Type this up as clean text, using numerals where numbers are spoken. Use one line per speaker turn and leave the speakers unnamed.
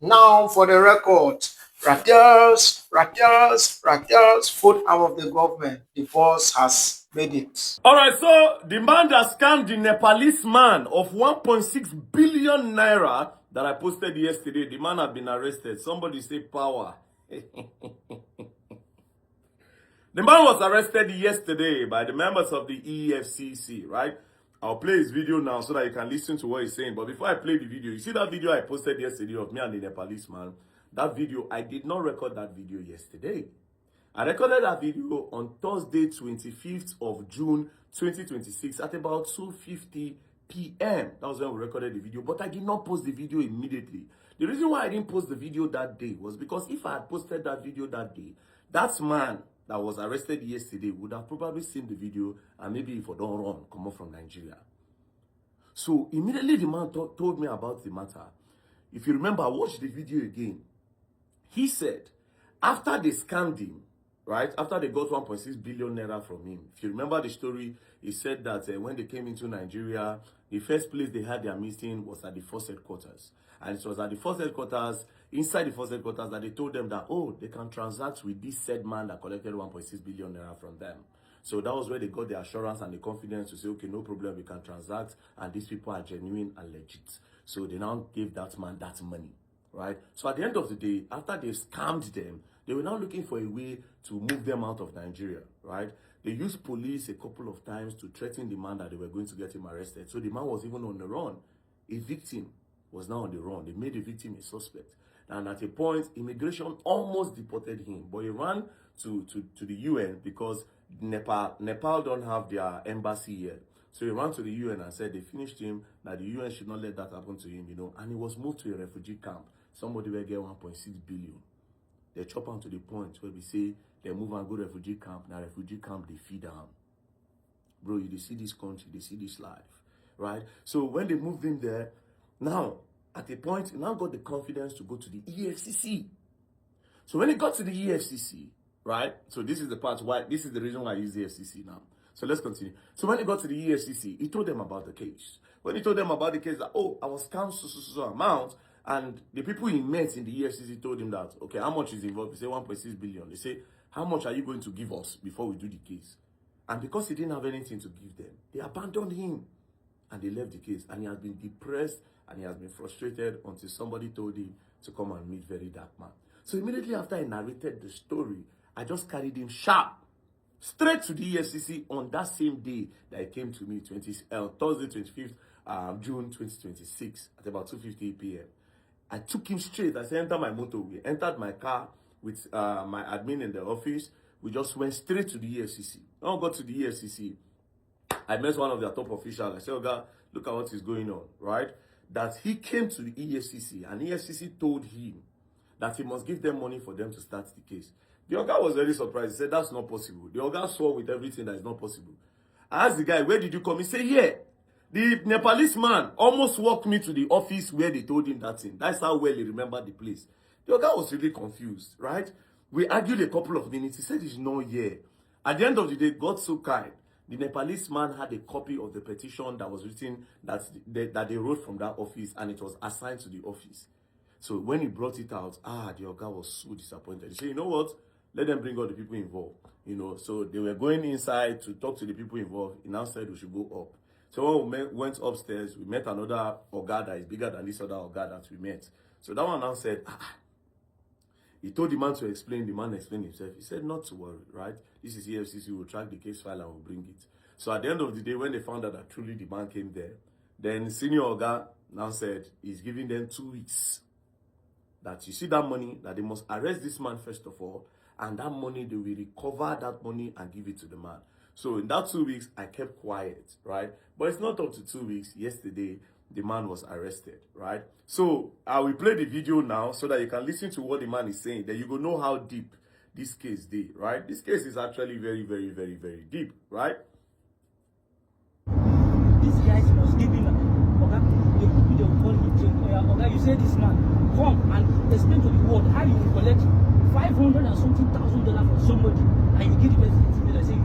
Now, for the record, Raquel's foot out of the government. The boss has made it.
All right, so the man that scammed the Nepalese man of 1.6 billion naira that I posted yesterday, the man had been arrested. Somebody say power. The man was arrested yesterday by the members of the EFCC, right? I'll play his video now so that you can listen to what he's saying. But before I play the video, you see that video I posted yesterday of me and the Nepalese man? That video, I did not record that video yesterday. I recorded that video on Thursday, 25th of June, 2026 at about 2:50 p.m. That was when we recorded the video, but I did not post the video immediately. The reason why I didn't post the video that day was because if I had posted that video that day, that man that was arrested yesterday would have probably seen the video and maybe if I don't run, come up from Nigeria. So immediately the man told me about the matter. If you remember, I watched the video again. He said, after they scammed him, right, after they got 1.6 billion naira from him, if you remember the story, he said that when they came into Nigeria, the first place they had their meeting was at the first headquarters. And it was at the first headquarters, inside the first headquarters, that they told them that, oh, they can transact with this said man that collected 1.6 billion naira from them. So that was where they got the assurance and the confidence to say, okay, no problem, we can transact, and these people are genuine and legit. So they now gave that man that money, right? So at the end of the day, after they scammed them, they were now looking for a way to move them out of Nigeria, right? They used police a couple of times to threaten the man that they were going to get him arrested. So the man was even on the run. A victim was now on the run. They made the victim a suspect. And at a point, immigration almost deported him. But he ran to the UN because Nepal don't have their embassy yet. So he ran to the UN and said they finished him, that the UN should not let that happen to him, And he was moved to a refugee camp. Somebody will get 1.6 billion. They chop on to the point where we say they move and go to refugee camp. Now refugee camp, they feed down. Bro, you see this country, they see this life, right? So when they moved him there, now, at a point, he now got the confidence to go to the EFCC. So when he got to the EFCC, right? So this is the part why, this is the reason why I use the EFCC now. So let's continue. So when he got to the EFCC, he told them about the case. When he told them about the case, that, oh, I was scammed so amount, and the people he met in the EFCC told him that, okay, how much is involved? He said 1.6 billion. They say, how much are you going to give us before we do the case? And because he didn't have anything to give them, they abandoned him. And they left the case. And he has been depressed and he has been frustrated until somebody told him to come and meet Very Dark Man. So immediately after I narrated the story, I just carried him sharp straight to the EFCC on that same day that he came to me, Thursday, 25th June 2026 at about 2:50 p.m. I took him straight. I said, enter my motor. We entered my car with my admin in the office. We just went straight to the EFCC. When I got to the EFCC, I met one of their top officials. I said, Oga, look at what is going on, right? That he came to the EFCC and EFCC told him that he must give them money for them to start the case. The Oga was very surprised. He said, that's not possible. The Oga swore with everything that is not possible. I asked the guy, where did you come? He said, yeah. The Nepalese man almost walked me to the office where they told him that thing. That's how well he remembered the place. The Oga was really confused, right? We argued a couple of minutes. He said he's not here. At the end of the day, God so kind. The Nepalese man had a copy of the petition that was written, that they wrote from that office, and it was assigned to the office. So when he brought it out, the Oga was so disappointed. He said, you know what? Let them bring all the people involved. So they were going inside to talk to the people involved. He now said we should go up. So when we went upstairs, we met another Oga that is bigger than this other Oga that we met. So that one now said, he told the man to explain. The man explained himself. He said, not to worry, right? This is EFCC. We'll track the case file and we'll bring it. So at the end of the day, when they found out that truly the man came there, then Senior Oga now said he's giving them 2 weeks. That you see that money, that they must arrest this man first of all, and that money, they will recover that money and give it to the man. So in that 2 weeks, I kept quiet, right? But it's not up to 2 weeks. Yesterday, the man was arrested, right? So I will play the video now so that you can listen to what the man is saying. Then you will know how deep this case is, right? This case is actually very, very, very, very deep, right?
This guy was giving Oga, they will call him, Oga, you say this man, come and explain to the world how you will collect $500 and something thousand from somebody, and you give the person $50, say you